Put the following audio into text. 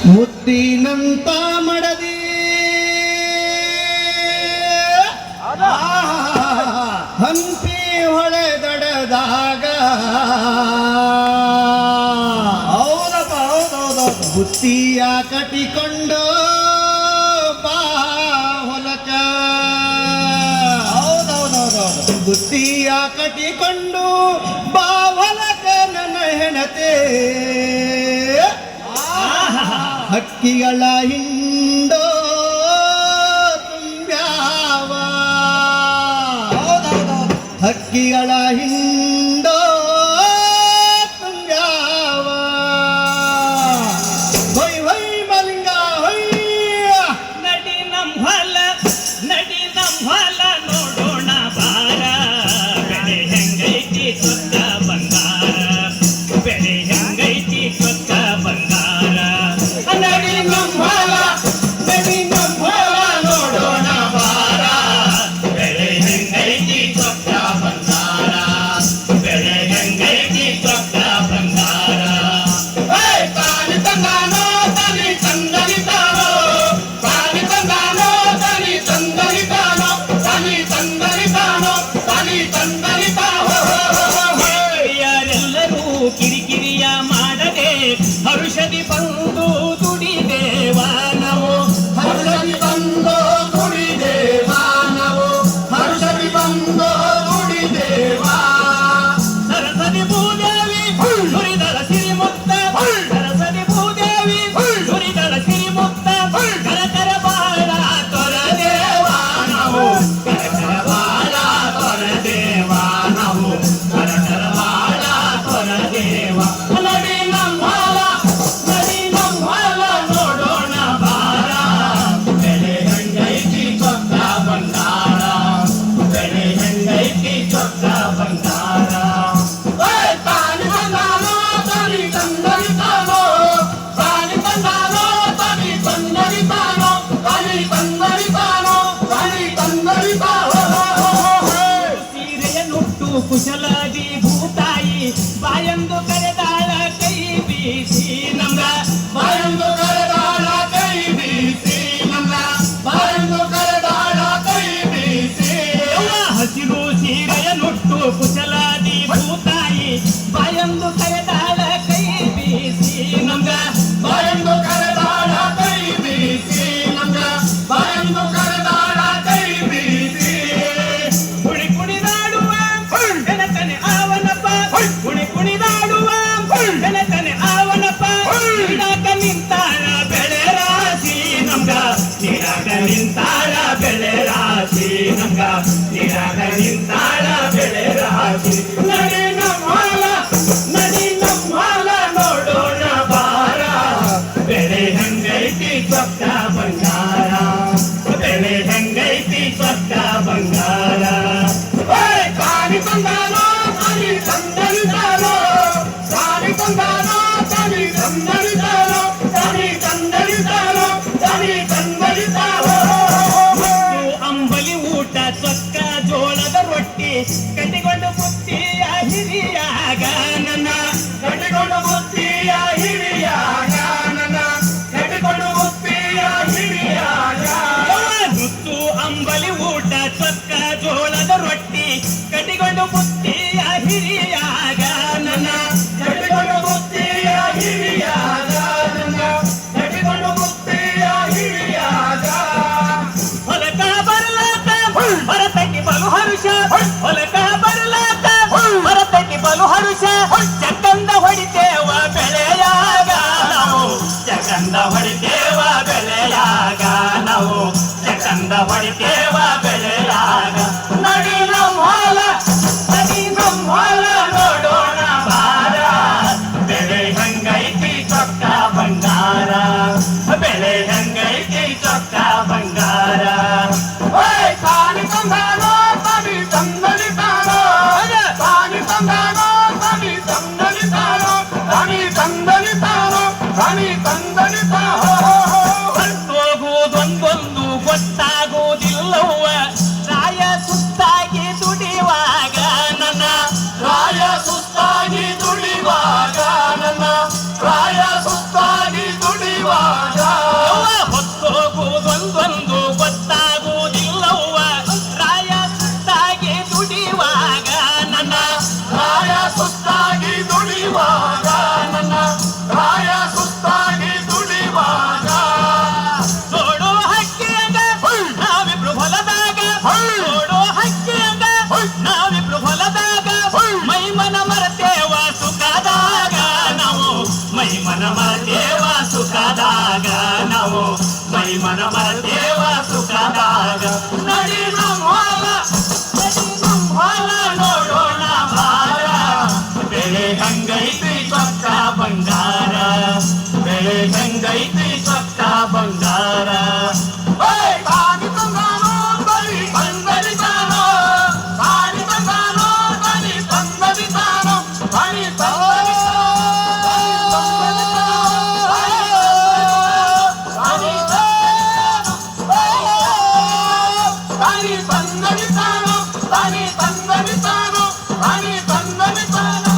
ಮುತ್ತಿನಂತ ಮಡದಿ ಹಂಪಿ ಹೊಳೆದಡದಾಗ ಹೌದಪ್ಪ ಹೌದೌದೌದು. ಬುತ್ತಿಯ ಕಟ್ಟಿಕೊಂಡು ಬಾ ಹೊಲಕ ಹೌದೌದೌದೌದು. ಬುತ್ತಿಯ ಕಟ್ಟಿಕೊಂಡು ಬಾ ಹೊಲಕ ನನ್ನ ಹೆಣತೆ ಹಕ್ಕಿಗಳ ಹಿಂಡೋ ತುಂಬ್ಯಾವ ಹೌದೌದೌದು. ಹಕ್ಕಿಗಳ ಹಿಂಡೋ ತುಂಬ್ಯಾವ ಹೊಯ್ ಹೊಯ್ ಮಲಿಂಗ ಹೊಯ್ ನಡಿ ಹೊಲ ನೋಡೋಣ ಬಾರ ಬೆಳೆ ಹೆಂಗೈತಿ ಸುತ್ತ ಬಂಗಾರ ಬೆಳೆ ಹೆಂಗೈತಿ ಸುತ್ತ ಬಂಗಾರ ನಡಿ ಹೊಲ ನೋಡೋಣ ಬಾರ ಬೆಳೆ ಹೆಂಗೈತಿ ಸುತ್ತ ಬಂಗಾರ ಬೆಳೆ ಹೆಂಗೈತಿ ಸುತ್ತ ಬಂಗಾರ ತಾನಿ ತಂದಾನೋ ತನಿ ತಂದನಿತಾನೋ ತಾನಿ ತಂದಾನೋ ತನಿ ತಂದನಿತಾನೋ ತನಿ ತಂದನಿತಾನೋ ತನಿ ತಂದನಿತಾನೋ ಯಾರೆಲ್ಲರೂ ಕಿರಿಕಿರಿಯ ಮಾಡದೆ ಹರುಷದಿ ಬಂದು ದುಡಿದೇವ ನಾವು ಹರ್ಷದಿ ಬಂದೋ ದುಡಿದೇವಾ ನಾವು ಹರ್ಷದಿ ಬಂದೋ ದುಡಿದೇವಾ ಸರಸದಿ ಭೂದೇವಿ ನುರಿದಳ ಸಿರಿಮುತ್ತ ಸರಸದಿ ಭೂದೇವಿ ನುರಿದಳ ಸಿರಿಮುತ್ತ ಕರಕರ ಬಾಳ ತೊರದೇವ ನಾವು ಕರಕರ ಬಾಳ ತೊರದೇವ ನಾವು ಕರಕರ ಬಾಳ ತೊರದೇವ ನಡಿ ಹೊಲ ನೋಡೋಣ ಬಾರ ಬೆಳೆ ಹೆಂಗೈತಿ ಚೊಕ್ಕ ಬಂಗಾರ ಬೆಳೆ ಹೆಂಗೈತಿ ಚೊಕ್ಕ ಬಂಗಾರ ತಾನಿ ತಂದಾನೋ ತನಿ ತಂದನಿತಾನೋ ತಾನಿ ತಂದಾನೋ ತನಿ ತಂದನಿತಾನೋ ತನಿ ತಂದನಿತಾನೋ ತನಿ ತಂದನಿತಾನೋ ಸೀರೆಯ ನುಟ್ಟು ಕುಶಲದಿ ಭೂತಾಯಿ ಬಾಯಂದು ಕರೆದಾಳ ಕೈ ಬೀಸಿ ನಮ್ಗ ಬಾಯಂದು ಕರೆದಾಳ ಕೈ ಬೀಸಿ ನಮ್ಗ ಬಾಯಂದು ಕರೆದಾಳ ಕೈ ಬೀಸಿ ಹಸಿರು ಸೀರೆಯ ನುಟ್ಟು ಕುಶಲದಿ ಭೂತಾಯಿ ಬಾಯಂದು ಕರೆದಾಳ ಕೈ ಬೀಸಿ ನಮ್ಗ ಬಾಯಂದು ಕರೆದಾಳ ಕೈ ಬೀಸಿ ನಮ್ಗ ಬಾಯಂದು ಕರೆದಾಳ ಕೈ ಬೀಸಿ ಕುಣಿ ಕುಣಿದಾಡುವ ಬೆನಕನೆ ಆವನಪ್ಪ ಕುಣಿ ಕುಣಿದಾಡುವ ಬೆನಕನೆ ಆವನಪ್ಪ ನೀಡಾಕ ನಿಂತಾಳ ಬೆಳೆ ರಾಶಿ ನಮ್ಗ ನೀಡಾಕ ನಿಂತಾಳ ಬೆಳೆ ರಾಶಿ ನಮ್ಗ ನೀಡಾಕ ನಿಂತಾಳ ಬೆಳೆ ರಾಶಿ ನಡಿ ಹೊಲ ನೋಡೋಣ ಬಾರ ಬೆಳೆ ಹೆಂಗೈತಿ ಚೊಕ್ಕ ಬಂಗಾರ ಬೆಳೆ ಹೆಂಗೈತಿ ಚೊಕ್ಕ ಬಂಗಾರ ತಾನಿ ತಂದಾನೋ ತನಿ ತಂದನಿತಾನೋ ತಾನಿ ತಂದಾನೋ ತನಿ ತಂದನಿತಾನೋ ತನಿ ತಂದನಿತಾನೋ ತನಿ ತಂದನಿತಾನೋ ಅಂಬಲಿ ಊಟ ಚೊಕ್ಕ ಜೋಳದ ರೊಟ್ಟಿ ಕಟ್ಟಿಕೊಂಡು ಬುತ್ತಿಯ ಹಿರಿಯಾಗ ನನ್ನ ಕಟ್ಟಿಕೊಂಡು ಬುತ್ತಿಯ ಹಿರಿಯಾಗ ನನ್ನ ಕಟ್ಟಿಕೊಂಡು ಬುತ್ತಿಯ ಹಿರಿಯಾಗ ನುತ್ತು ಅಂಬಲಿ ಊಟ ಚೊಕ್ಕ ಜೋಳದ ರೊಟ್ಟಿ ಕಟ್ಟಿಕೊಂಡು ಬುತ್ತಿಯ ಹಿರಿಯಾಗ ನನ್ನ ಕಟ್ಟಿಕೊಂಡು ಬುತ್ತಿಯ ಹಿರಿಯಾಗ ನನ್ನ ಕಟ್ಟಿಕೊಂಡು ಬುತ್ತಿಯ ಹಿರಿಯಾಗ ಹೊಲಕ ಬರ್ಲಾತ ಭರತಕ್ಕೆ ಬಲು ಹರುಷ ಹೊಲಕ ಬರ್ಲಾತ ಭರತಕ್ಕೆ ಬಲು ಹರುಷ ಚಕ್ಕಂದ ಹೊಡಿತೇವ ಬೆಳೆಯಾಗ ನಾವು ಚಕ್ಕಂದ ಹೊಡಿತೇವ ಬೆಳೆಯಾಗ ನಾವು ಚಕ್ಕಂದ ಹೊಡಿತೇವ ಬೆಳೆಯಾಗ ನಡಿ ಹೊಲ ನೋಡೋಣ ಬಾರ ಬೆಳೆ ಹೆಂಗೈತಿ ಚೊಕ್ಕ ಬಂಗಾರ ಬೆಳೆ ಹೆಂಗೈತಿ ಚೊಕ್ಕ ಬಂಗಾರ ತಾನಿ ತಂದಾನೋ ತನಿ ತಂದನಿತಾನೋ ತಾನಿ ತಂದಾನೋ ತನಿ ತಂದನಿತಾನೋ ತನಿ ತಂದನಿತಾನೋ ತನಿ ತಂದನಿತಾನೋ ಹೋಗುವುದೊಂದೊಂದು ಗೊತ್ತಾಗುವುದಿಲ್ಲವ್ವ ರಾಯ ಸುತ್ತಾಗಿ ದುಡಿಯುವಾಗ ನನ್ನ ರಾಯ ಸುಸ್ತಾಗಿ ದುಡಿಯುವಾಗ ನನ್ನ ರಾಯ ಸುಸ್ತಾಗಿ ದುಡಿಯುವಾಗ ದುಡಿವಾಗ ನಾವು ಮೈ ಮನ ಮರದೇವ ಸುಖದಾಗ ನಡಿ ನಮ್ಮ ಹೊಲ ನೋಡೋಣ ಬಾರ ಬೆಳೆ ಹಂಗೈತಿ ಚೊಕ್ಕ ಬಂಗಾರ ಬೆಳೆ ಹಂಗೈತಿ ಚೊಕ್ಕ ಬಂಗಾರ ತಾನಿ ತಂದಾನೋ ಬಲಿ ತಂದಲಿತಾನೋ ತಾನಿ ತಂದಾನೋ ಬಲಿ ತಂದಲಿತಾನೋ ತಾನಿ ತಂದಲಿತಾನೋ ತಾನಿ ತಂದಲಿತಾನೋ ತಾನಿ ತಂದಲಿತಾನೋ